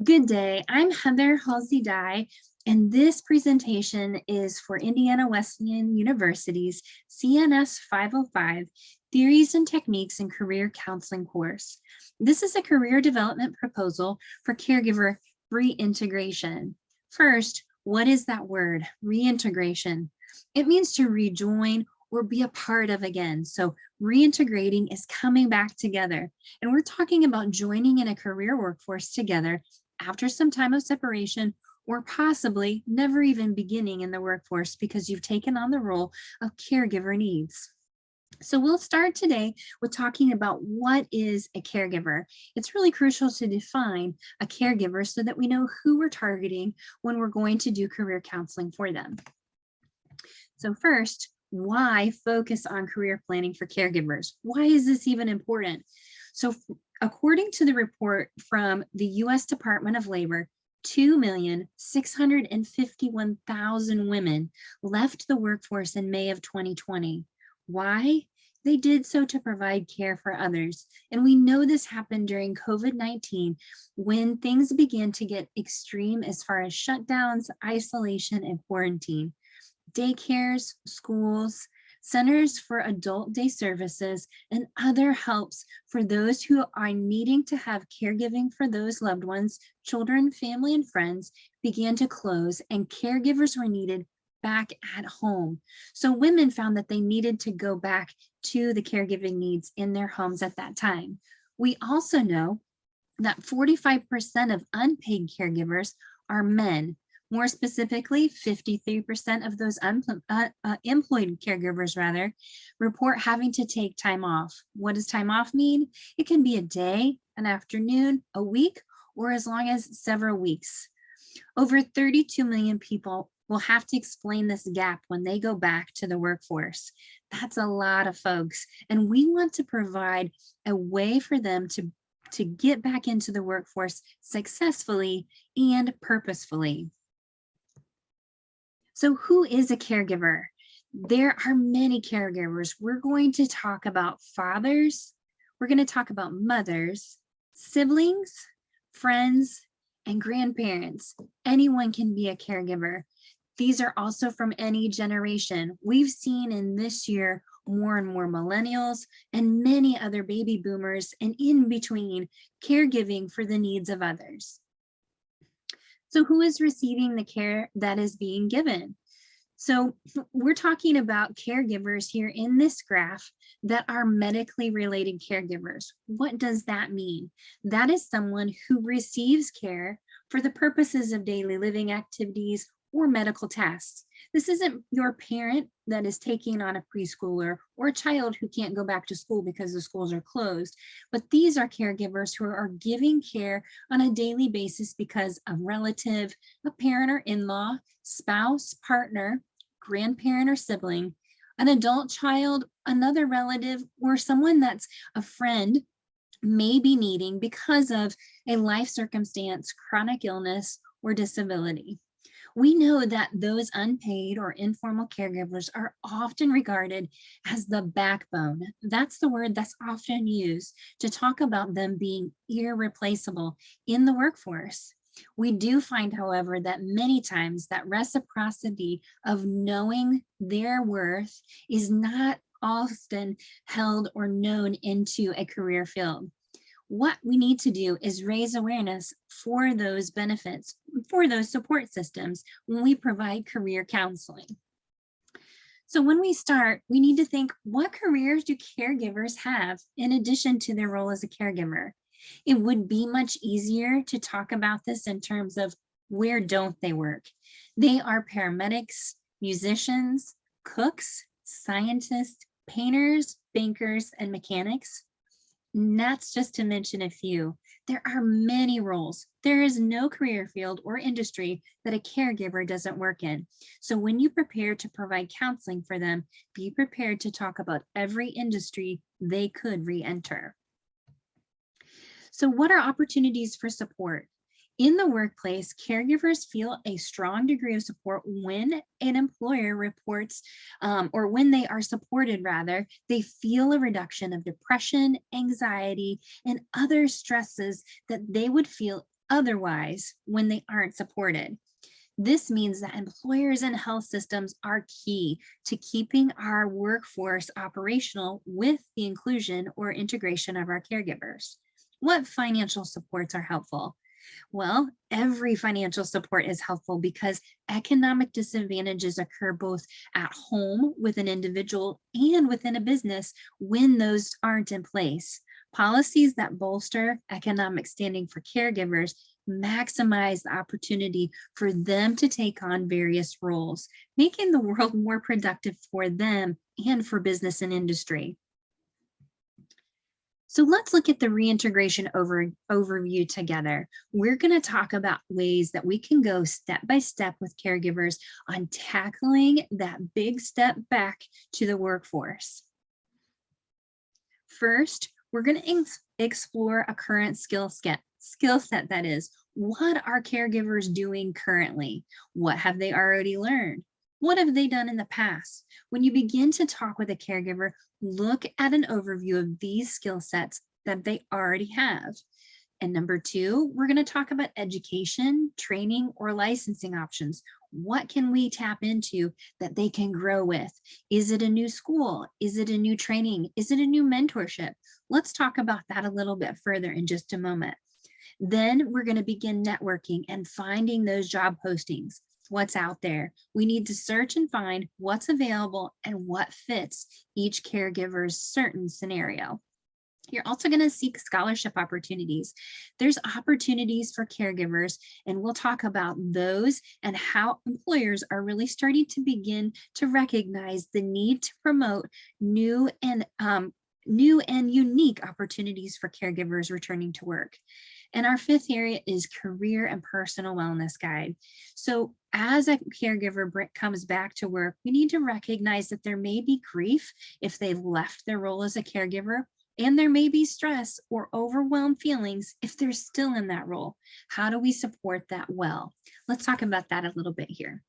Good day. I'm Heather Halsey, and this presentation is for Indiana Wesleyan University's CNS 505 Theories and Techniques in Career Counseling course. This is a career development proposal for caregiver reintegration. First, what is that word, reintegration? It means to rejoin or be a part of again. So reintegrating is coming back together. And we're talking about joining in a career workforce together after some time of separation, or possibly never even beginning in the workforce because you've taken on the role of caregiver needs. So we'll start today with talking about what is a caregiver. It's really crucial to define a caregiver so that we know who we're targeting when we're going to do career counseling for them. So first, why focus on career planning for caregivers? Why is this even important? So according to the report from the U.S. Department of Labor, 2,651,000 women left the workforce in May of 2020. Why? They did so to provide care for others. And we know this happened during COVID-19 when things began to get extreme as far as shutdowns, isolation, and quarantine. Daycares, schools, centers for adult day services, and other helps for those who are needing to have caregiving for those loved ones, children, family, and friends began to close, and caregivers were needed back at home. So women found that they needed to go back to the caregiving needs in their homes at that time. We also know that 45% of unpaid caregivers are men. More specifically, 53% of those employed caregivers report having to take time off. What does time off mean? It can be a day, an afternoon, a week, or as long as several weeks. Over 32 million people will have to explain this gap when they go back to the workforce. That's a lot of folks, and we want to provide a way for them to get back into the workforce successfully and purposefully. So who is a caregiver? There are many caregivers. We're going to talk about fathers, we're going to talk about mothers, siblings, friends, and grandparents. Anyone can be a caregiver. These are also from any generation. We've seen in this year more and more millennials and many other baby boomers, and in between, caregiving for the needs of others. So who is receiving the care that is being given? So we're talking about caregivers here in this graph that are medically related caregivers. What does that mean? That is someone who receives care for the purposes of daily living activities or medical tasks. This isn't your parent that is taking on a preschooler or a child who can't go back to school because the schools are closed, but these are caregivers who are giving care on a daily basis because a relative, a parent or in-law, spouse, partner, grandparent or sibling, an adult child, another relative, or someone that's a friend may be needing because of a life circumstance, chronic illness, or disability. We know that those unpaid or informal caregivers are often regarded as the backbone. That's the word that's often used to talk about them being irreplaceable in the workforce. We do find, however, that many times that reciprocity of knowing their worth is not often held or known into a career field. What we need to do is raise awareness for those benefits, for those support systems when we provide career counseling. So when we start, we need to think, what careers do caregivers have in addition to their role as a caregiver? It would be much easier to talk about this in terms of where don't they work? They are paramedics, musicians, cooks, scientists, painters, bankers, and mechanics. And that's just to mention a few. There are many roles. There is no career field or industry that a caregiver doesn't work in. So when you prepare to provide counseling for them, be prepared to talk about every industry they could re-enter. So what are opportunities for support? In the workplace, caregivers feel a strong degree of support when an employer reports, or when they are supported rather, they feel a reduction of depression, anxiety, and other stresses that they would feel otherwise when they aren't supported. This means that employers and health systems are key to keeping our workforce operational with the inclusion or integration of our caregivers. What financial supports are helpful? Well, every financial support is helpful because economic disadvantages occur both at home with an individual and within a business when those aren't in place. Policies that bolster economic standing for caregivers maximize the opportunity for them to take on various roles, making the world more productive for them and for business and industry. So let's look at the reintegration overview together. We're going to talk about ways that we can go step by step with caregivers on tackling that big step back to the workforce. First, we're going to explore a current skill set that is, what are caregivers doing currently? What have they already learned? What have they done in the past? When you begin to talk with a caregiver, look at an overview of these skill sets that they already have. And number two, we're going to talk about education, training, or licensing options. What can we tap into that they can grow with? Is it a new school? Is it a new training? Is it a new mentorship? Let's talk about that a little bit further in just a moment. Then we're going to begin networking and finding those job postings. What's out there? We need to search and find what's available and what fits each caregiver's certain scenario. You're also going to seek scholarship opportunities. There's opportunities for caregivers, and we'll talk about those and how employers are really starting to begin to recognize the need to promote new and unique opportunities for caregivers returning to work. And our fifth area is career and personal wellness guide. So as a caregiver comes back to work, we need to recognize that there may be grief if they've left their role as a caregiver, and there may be stress or overwhelmed feelings if they're still in that role. How do we support that well? Let's talk about that a little bit here.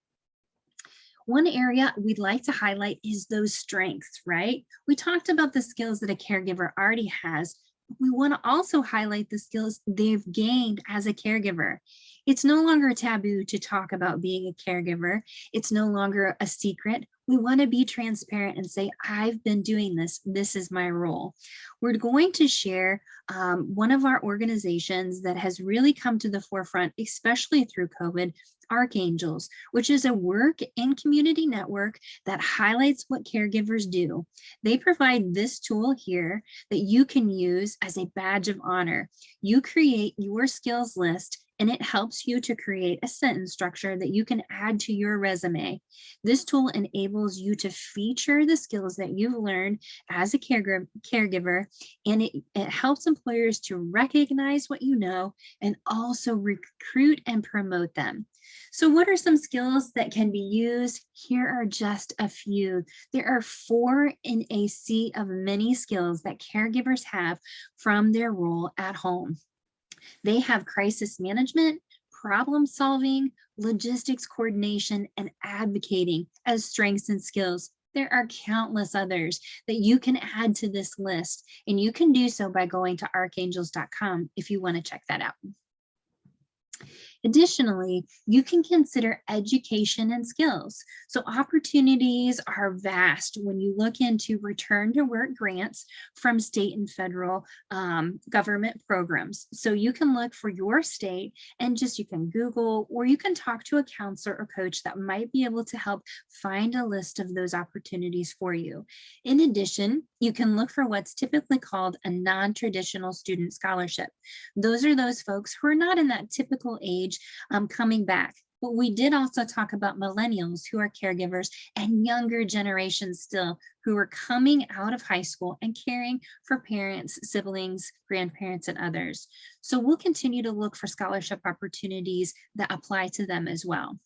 One area we'd like to highlight is those strengths, right? We talked about the skills that a caregiver already has. We want to also highlight the skills they've gained as a caregiver. It's no longer taboo to talk about being a caregiver. It's no longer a secret. We want to be transparent and say, I've been doing this. This is my role. We're going to share one of our organizations that has really come to the forefront, especially through COVID, Archangels, which is a work and community network that highlights what caregivers do. They provide this tool here that you can use as a badge of honor. You create your skills list, and it helps you to create a sentence structure that you can add to your resume. This tool enables you to feature the skills that you've learned as a caregiver, and it helps employers to recognize what you know and also recruit and promote them. So what are some skills that can be used? Here are just a few. There are 4 in a sea of many skills that caregivers have from their role at home. They have crisis management, problem solving, logistics coordination, and advocating as strengths and skills. There are countless others that you can add to this list, and you can do so by going to archangels.com if you want to check that out. Additionally, you can consider education and skills. So opportunities are vast when you look into return to work grants from state and federal government programs. So you can look for your state and you can Google, or you can talk to a counselor or coach that might be able to help find a list of those opportunities for you. In addition, you can look for what's typically called a non-traditional student scholarship. Those are those folks who are not in that typical age coming back. But we did also talk about millennials who are caregivers and younger generations still who are coming out of high school and caring for parents, siblings, grandparents, and others. So we'll continue to look for scholarship opportunities that apply to them as well.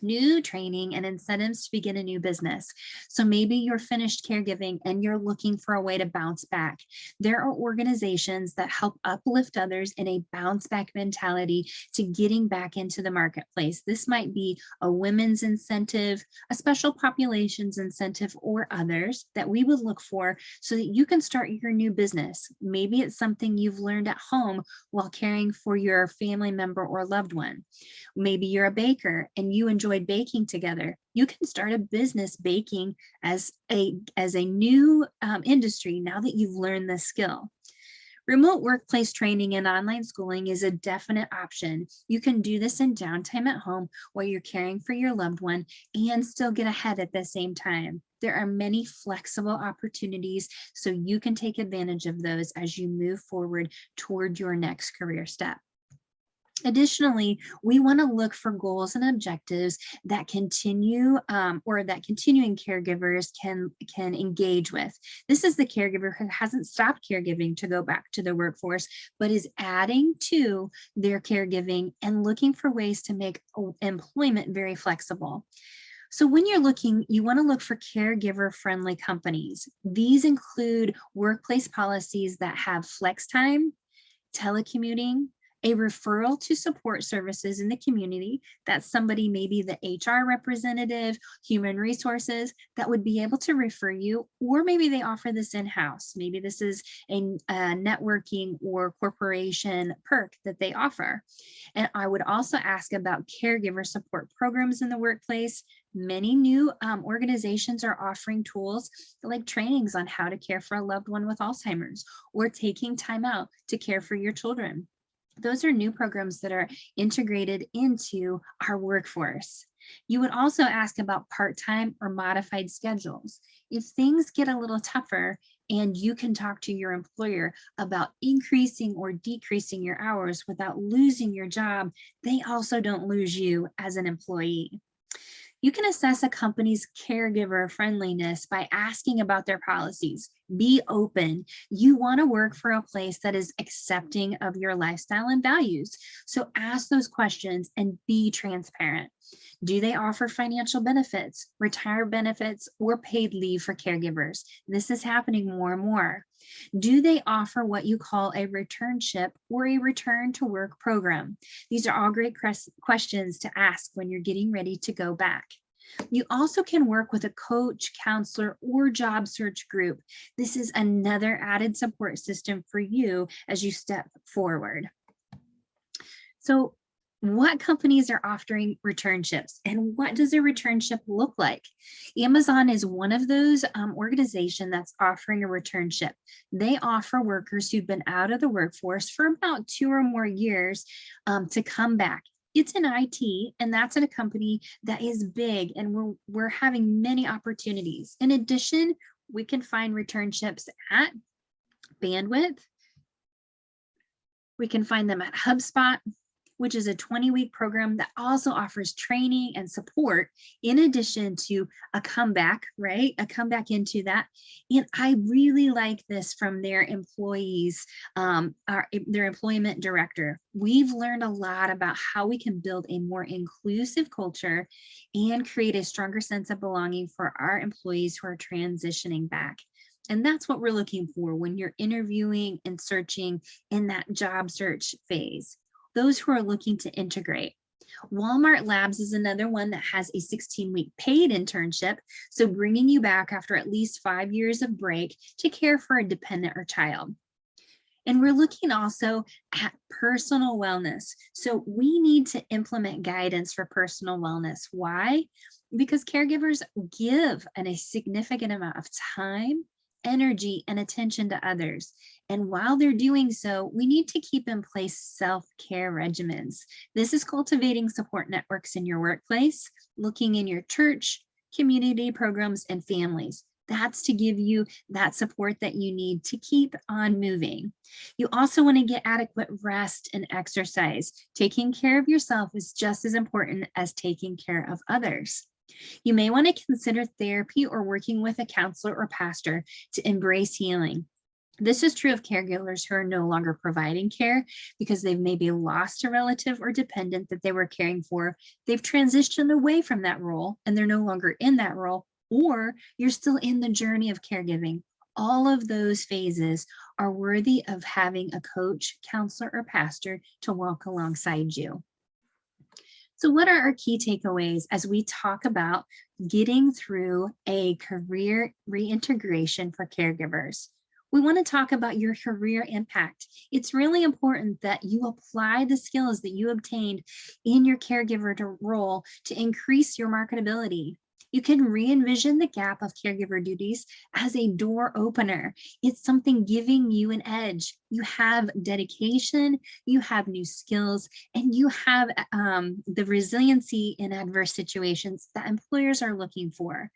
new training and incentives to begin a new business. So maybe you're finished caregiving and you're looking for a way to bounce back. There are organizations that help uplift others in a bounce back mentality to getting back into the marketplace. This might be a women's incentive, a special populations incentive, or others that we would look for so that you can start your new business. Maybe it's something you've learned at home while caring for your family member or loved one. Maybe you're a baker and you enjoyed baking together. You can start a business baking as a new industry now that you've learned this skill. Remote workplace training and online schooling is a definite option. You can do this in downtime at home while you're caring for your loved one and still get ahead at the same time. There are many flexible opportunities, so you can take advantage of those as you move forward toward your next career step. Additionally, we want to look for goals and objectives that continue or that continuing caregivers can engage with. This is the caregiver who hasn't stopped caregiving to go back to the workforce, but is adding to their caregiving and looking for ways to make employment very flexible. So when you're looking, you want to look for caregiver friendly companies. These include workplace policies that have flex time, telecommuting, a referral to support services in the community. That's somebody, maybe the HR representative, human resources, that would be able to refer you, or maybe they offer this in-house. Maybe this is a networking or corporation perk that they offer. And I would also ask about caregiver support programs in the workplace. Many new organizations are offering tools like trainings on how to care for a loved one with Alzheimer's, or taking time out to care for your children. Those are new programs that are integrated into our workforce. You would also ask about part-time or modified schedules. If things get a little tougher and you can talk to your employer about increasing or decreasing your hours without losing your job, they also don't lose you as an employee. You can assess a company's caregiver friendliness by asking about their policies. Be open. You want to work for a place that is accepting of your lifestyle and values. So ask those questions and be transparent. Do they offer financial benefits, retirement benefits, or paid leave for caregivers? This is happening more and more. Do they offer what you call a returnship or a return to work program? These are all great questions to ask when you're getting ready to go back. You also can work with a coach, counselor, or job search group. This is another added support system for you as you step forward. So, what companies are offering returnships, and what does a returnship look like? Amazon is one of those organizations that's offering a returnship. They offer workers who've been out of the workforce for about 2 or more years to come back. It's in IT, and that's at a company that is big, and we're having many opportunities. In addition, we can find returnships at Bandwidth. We can find them at HubSpot, which is a 20-week program that also offers training and support in addition to a comeback, right? A comeback into that. And I really like this from their employees, their employment director. We've learned a lot about how we can build a more inclusive culture and create a stronger sense of belonging for our employees who are transitioning back. And that's what we're looking for when you're interviewing and searching in that job search phase. Those who are looking to integrate. Walmart Labs is another one that has a 16-week paid internship, so bringing you back after at least 5 years of break to care for a dependent or child. And we're looking also at personal wellness. So we need to implement guidance for personal wellness. Why? Because caregivers give a significant amount of time, energy, and attention to others. And while they're doing so, we need to keep in place self-care regimens. This is cultivating support networks in your workplace, looking in your church, community programs, and families. That's to give you that support that you need to keep on moving. You also want to get adequate rest and exercise. Taking care of yourself is just as important as taking care of others. You may want to consider therapy or working with a counselor or pastor to embrace healing. This is true of caregivers who are no longer providing care because they've maybe lost a relative or dependent that they were caring for. They've transitioned away from that role and they're no longer in that role, or you're still in the journey of caregiving. All of those phases are worthy of having a coach, counselor, or pastor to walk alongside you. So, what are our key takeaways as we talk about getting through a career reintegration for caregivers? We want to talk about your career impact. It's really important that you apply the skills that you obtained in your caregiver role to increase your marketability. You can re-envision the gap of caregiver duties as a door opener. It's something giving you an edge. You have dedication, you have new skills, and you have the resiliency in adverse situations that employers are looking for.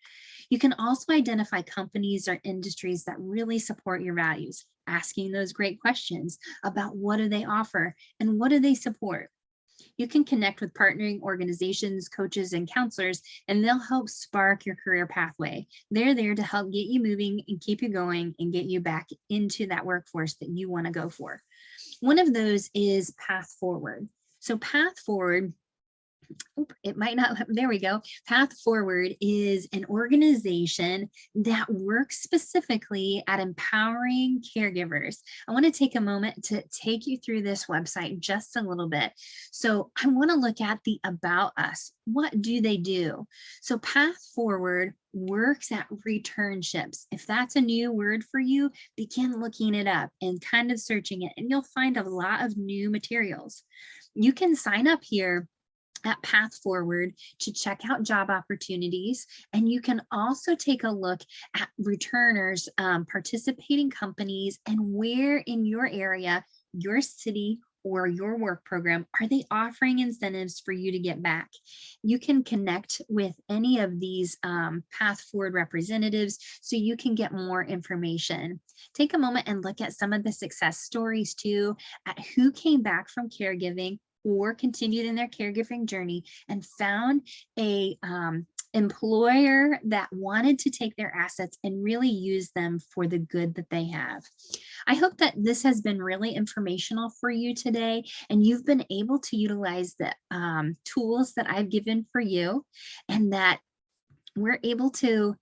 You can also identify companies or industries that really support your values, asking those great questions about what do they offer and what do they support. You can connect with partnering organizations, coaches, and counselors, and they'll help spark your career pathway. They're there to help get you moving and keep you going and get you back into that workforce that you want to go for. One of those is Path Forward. So Path Forward, it might not, there we go. Path Forward is an organization that works specifically at empowering caregivers. I want to take a moment to take you through this website just a little bit. So I want to look at the About Us. What do they do? So Path Forward works at returnships. If that's a new word for you, begin looking it up and kind of searching it, and you'll find a lot of new materials. You can sign up here at Path Forward to check out job opportunities. And you can also take a look at returners, participating companies, and where in your area, your city, or your work program, are they offering incentives for you to get back? You can connect with any of these Path Forward representatives so you can get more information. Take a moment and look at some of the success stories too, at who came back from caregiving or continued in their caregiving journey and found a employer that wanted to take their assets and really use them for the good that they have. I hope that this has been really informational for you today, and you've been able to utilize the tools that I've given for you, and that we're able to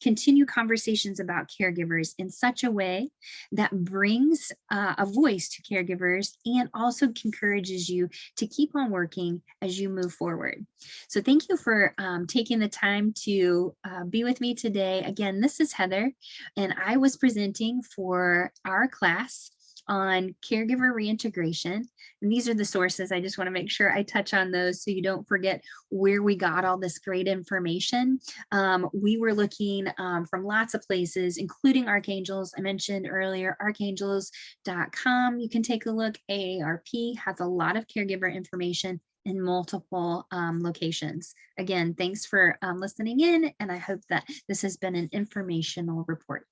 continue conversations about caregivers in such a way that brings a voice to caregivers and also encourages you to keep on working as you move forward. So thank you for taking the time to be with me today. Again, this is Heather, and I was presenting for our class on caregiver reintegration. And these are the sources. I just want to make sure I touch on those so you don't forget where we got all this great information. We were looking from lots of places, including Archangels. I mentioned earlier, archangels.com. You can take a look. AARP has a lot of caregiver information in multiple locations. Again, thanks for listening in, and I hope that this has been an informational report.